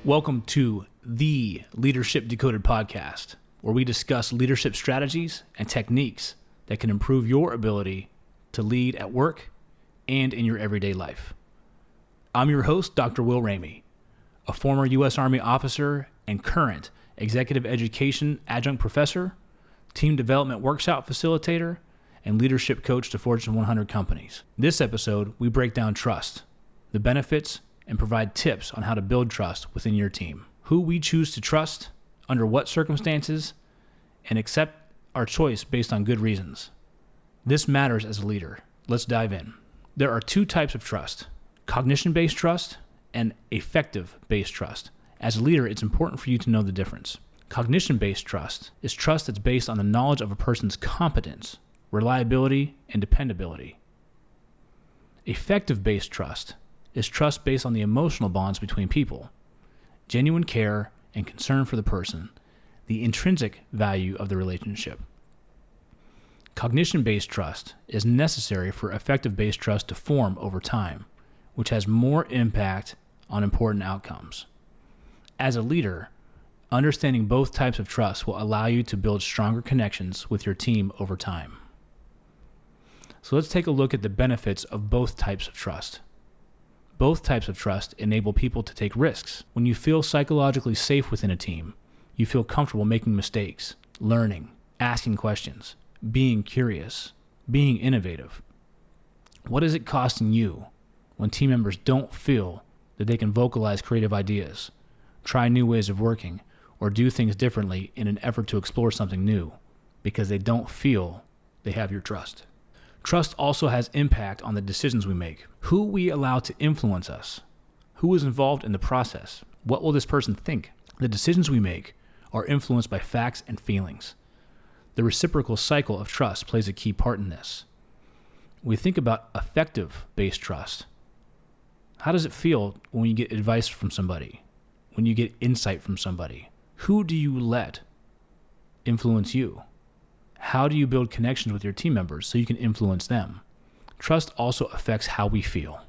Welcome to the Leadership Decoded Podcast, where we discuss leadership strategies and techniques that can improve your ability to lead at work and in your everyday life. I'm your host, Dr. Will Ramey, a former U.S. Army officer and current Executive Education Adjunct Professor, Team Development Workshop Facilitator, and Leadership Coach to Fortune 100 companies. This episode, we break down trust, the benefits, and provide tips on how to build trust within your team, who we choose to trust, under what circumstances, and accept our choice based on good reasons. This matters as a leader. Let's dive in. There are two types of trust: cognition-based trust and affective-based trust. As a leader, it's important for you to know the difference. Cognition-based trust is trust that's based on the knowledge of a person's competence, reliability, and dependability. Affective-based trust is trust based on the emotional bonds between people, genuine care and concern for the person, the intrinsic value of the relationship. Cognition-based trust is necessary for affective-based trust to form over time, which has more impact on important outcomes. As a leader, understanding both types of trust will allow you to build stronger connections with your team over time. So let's take a look at the benefits of both types of trust. Both types of trust enable people to take risks. When you feel psychologically safe within a team, you feel comfortable making mistakes, learning, asking questions, being curious, being innovative. What is it costing you when team members don't feel that they can vocalize creative ideas, try new ways of working, or do things differently in an effort to explore something new because they don't feel they have your trust? Trust also has impact on the decisions we make, who we allow to influence us, who is involved in the process, what will this person think. The decisions we make are influenced by facts and feelings. The reciprocal cycle of trust plays a key part in this. When we think about affective-based trust, how does it feel when you get advice from somebody, when you get insight from somebody? Who do you let influence you? How do you build connections with your team members so you can influence them? Trust also affects how we feel.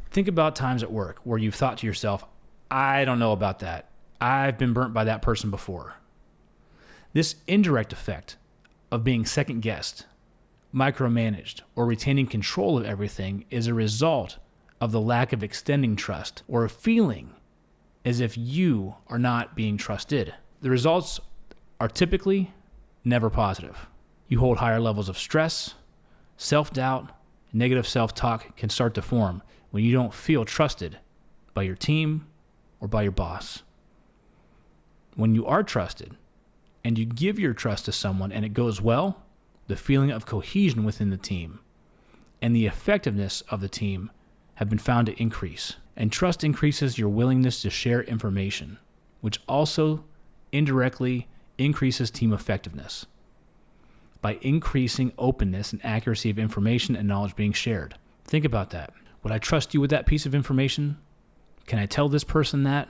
Think about times at work where you've thought to yourself, I don't know about that. I've been burnt by that person before. This indirect effect of being second-guessed, micromanaged, or retaining control of everything is a result of the lack of extending trust or a feeling as if you are not being trusted. The results are typically never positive. You hold higher levels of stress, self-doubt, negative self-talk can start to form when you don't feel trusted by your team or by your boss. When you are trusted and you give your trust to someone and it goes well, the feeling of cohesion within the team and the effectiveness of the team have been found to increase. And trust increases your willingness to share information, which also indirectly increases team effectiveness by increasing openness and accuracy of information and knowledge being shared. Think about that. Would I trust you with that piece of information? Can I tell this person that?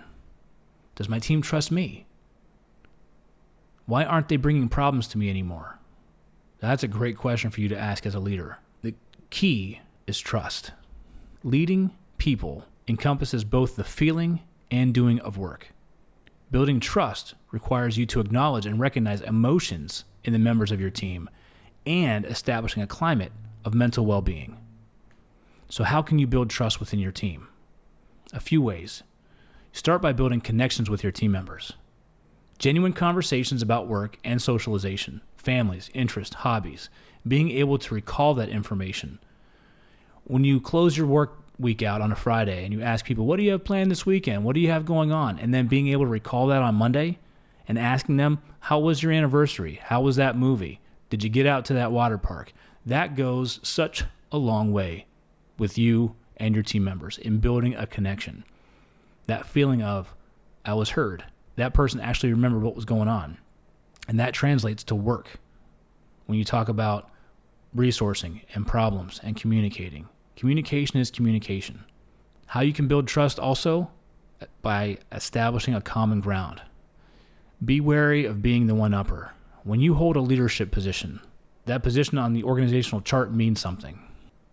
Does my team trust me? Why aren't they bringing problems to me anymore? That's a great question for you to ask as a leader. The key is trust. Leading people encompasses both the feeling and doing of work. Building trust requires you to acknowledge and recognize emotions in the members of your team and establishing a climate of mental well-being. So how can you build trust within your team? A few ways. Start by building connections with your team members. Genuine conversations about work and socialization, families, interests, hobbies, being able to recall that information. When you close your work week out on a Friday and you ask people, what do you have planned this weekend? What do you have going on? And then being able to recall that on Monday and asking them, how was your anniversary? How was that movie? Did you get out to that water park? That goes such a long way with you and your team members in building a connection. That feeling of, I was heard. That person actually remembered what was going on. And that translates to work. When you talk about resourcing and problems and communicating. Communication is communication. How you can build trust also? By establishing a common ground. Be wary of being the one-upper. When you hold a leadership position, that position on the organizational chart means something.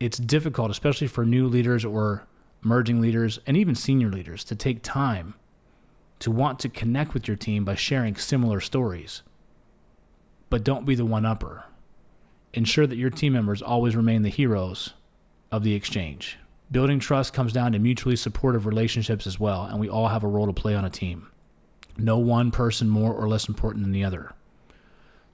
It's difficult, especially for new leaders or emerging leaders and even senior leaders, to take time to want to connect with your team by sharing similar stories. But don't be the one-upper. Ensure that your team members always remain the heroes of the exchange. Building trust comes down to mutually supportive relationships as well, and we all have a role to play on a team. No one person more or less important than the other.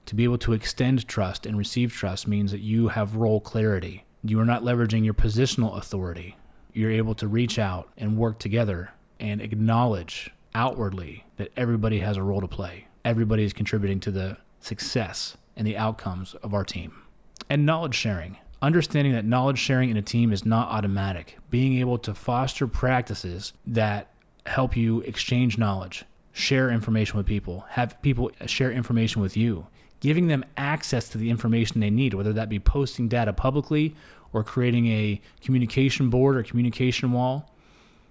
To be able to extend trust and receive trust means that you have role clarity. You are not leveraging your positional authority. You're able to reach out and work together and acknowledge outwardly that everybody has a role to play. Everybody is contributing to the success and the outcomes of our team. And knowledge sharing. Understanding that knowledge sharing in a team is not automatic. Being able to foster practices that help you exchange knowledge, share information with people, have people share information with you, giving them access to the information they need, whether that be posting data publicly or creating a communication board or communication wall.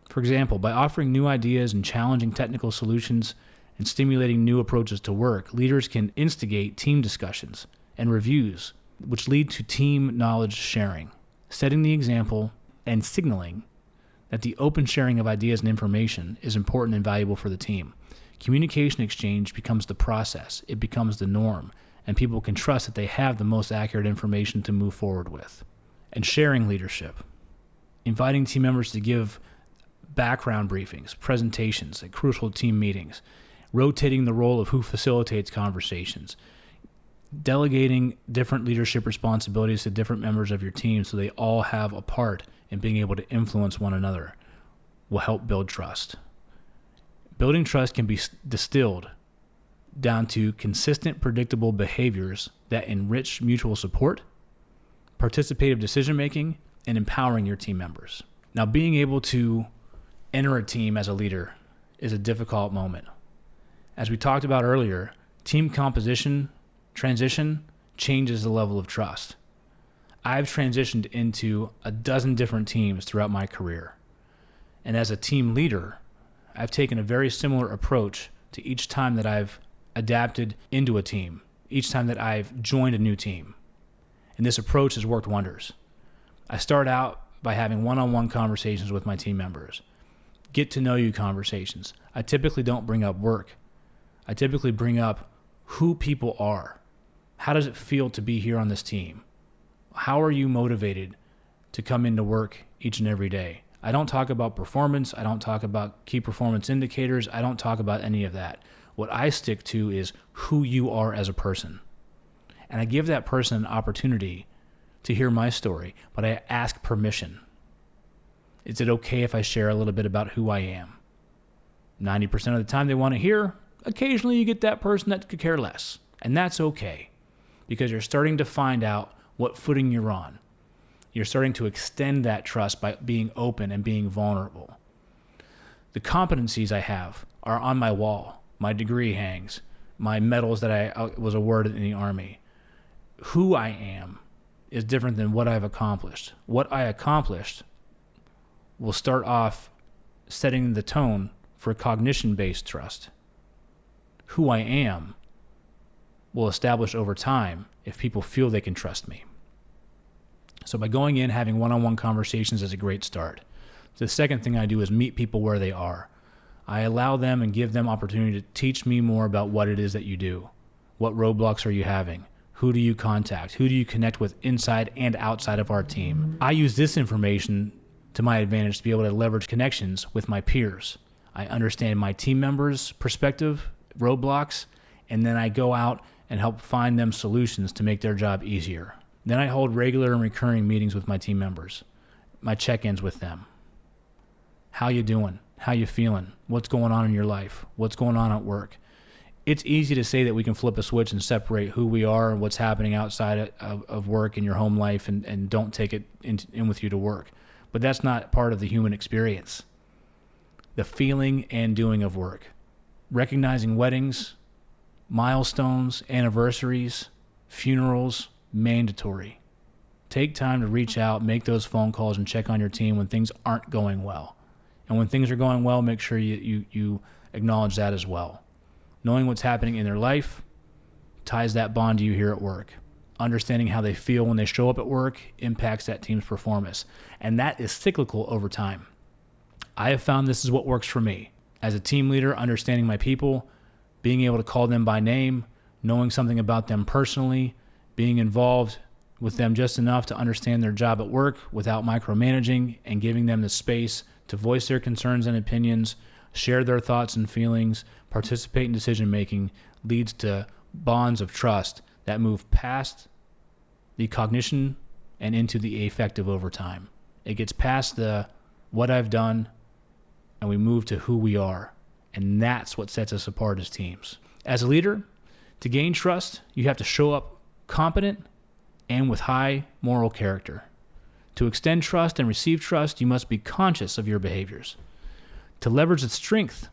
For example, by offering new ideas and challenging technical solutions and stimulating new approaches to work, leaders can instigate team discussions and reviews, which lead to team knowledge sharing, setting the example and signaling that the open sharing of ideas and information is important and valuable for the team. Communication exchange becomes the process, it becomes the norm, and people can trust that they have the most accurate information to move forward with. And sharing leadership, inviting team members to give background briefings, presentations at crucial team meetings, rotating the role of who facilitates conversations, delegating different leadership responsibilities to different members of your team so they all have a part in being able to influence one another will help build trust. Building trust can be distilled down to consistent, predictable behaviors that enrich mutual support, participative decision-making, and empowering your team members. Now, being able to enter a team as a leader is a difficult moment. As we talked about earlier, team composition transition changes the level of trust. I've transitioned into a dozen different teams throughout my career. And as a team leader, I've taken a very similar approach to each time that I've adapted into a team, each time that I've joined a new team. And this approach has worked wonders. I start out by having one-on-one conversations with my team members, get to know you conversations. I typically don't bring up work. I typically bring up who people are. How does it feel to be here on this team? How are you motivated to come into work each and every day? I don't talk about performance. I don't talk about key performance indicators. I don't talk about any of that. What I stick to is who you are as a person. And I give that person an opportunity to hear my story, but I ask permission. Is it okay if I share a little bit about who I am? 90% of the time they want to hear. Occasionally you get that person that could care less. And that's okay, because you're starting to find out what footing you're on. You're starting to extend that trust by being open and being vulnerable. The competencies I have are on my wall. My degree hangs. My medals that I was awarded in the Army. Who I am is different than what I've accomplished. What I accomplished will start off setting the tone for cognition-based trust. Who I am will establish over time if people feel they can trust me. So by going in, having one-on-one conversations is a great start. The second thing I do is meet people where they are. I allow them and give them opportunity to teach me more about what it is that you do. What roadblocks are you having? Who do you contact? Who do you connect with inside and outside of our team? I use this information to my advantage to be able to leverage connections with my peers. I understand my team members' perspective, roadblocks, and then I go out and help find them solutions to make their job easier. Then I hold regular and recurring meetings with my team members, my check-ins with them. How you doing? How you feeling? What's going on in your life? What's going on at work? It's easy to say that we can flip a switch and separate who we are and what's happening outside of work in your home life and don't take it in with you to work. But that's not part of the human experience. The feeling and doing of work. Recognizing weddings, milestones, anniversaries, funerals, mandatory. Take time to reach out, make those phone calls, and check on your team when things aren't going well. And when things are going well, make sure you acknowledge that as well. Knowing what's happening in their life ties that bond to you here at work. Understanding how they feel when they show up at work impacts that team's performance. And that is cyclical over time. I have found this is what works for me. As a team leader, understanding my people, being able to call them by name, knowing something about them personally, being involved with them just enough to understand their job at work without micromanaging, and giving them the space to voice their concerns and opinions, share their thoughts and feelings, participate in decision-making, leads to bonds of trust that move past the cognition and into the affective over time. It gets past the what I've done, and we move to who we are. And that's what sets us apart as teams. As a leader, to gain trust, you have to show up competent and with high moral character. To extend trust and receive trust, you must be conscious of your behaviors. To leverage the strength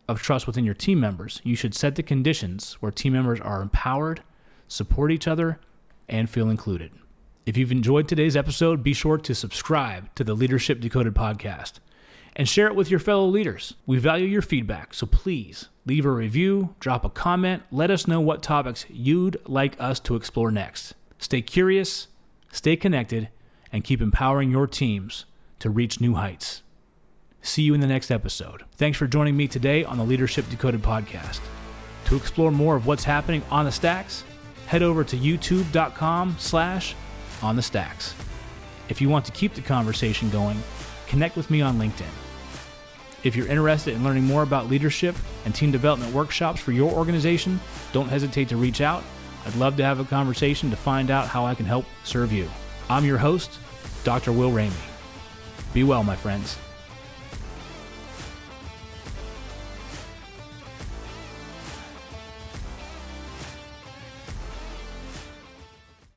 of trust within your team members, you should set the conditions where team members are empowered, support each other, and feel included. If you've enjoyed today's episode, be sure to subscribe to the Leadership Decoded Podcast and share it with your fellow leaders. We value your feedback, so please leave a review, drop a comment, let us know what topics you'd like us to explore next. Stay curious, stay connected, and keep empowering your teams to reach new heights. See you in the next episode. Thanks for joining me today on the Leadership Decoded Podcast. To explore more of what's happening on the stacks, head over to youtube.com/onthestacks. If you want to keep the conversation going, connect with me on LinkedIn. If you're interested in learning more about leadership and team development workshops for your organization, don't hesitate to reach out. I'd love to have a conversation to find out how I can help serve you. I'm your host, Dr. Will Ramey. Be well, my friends.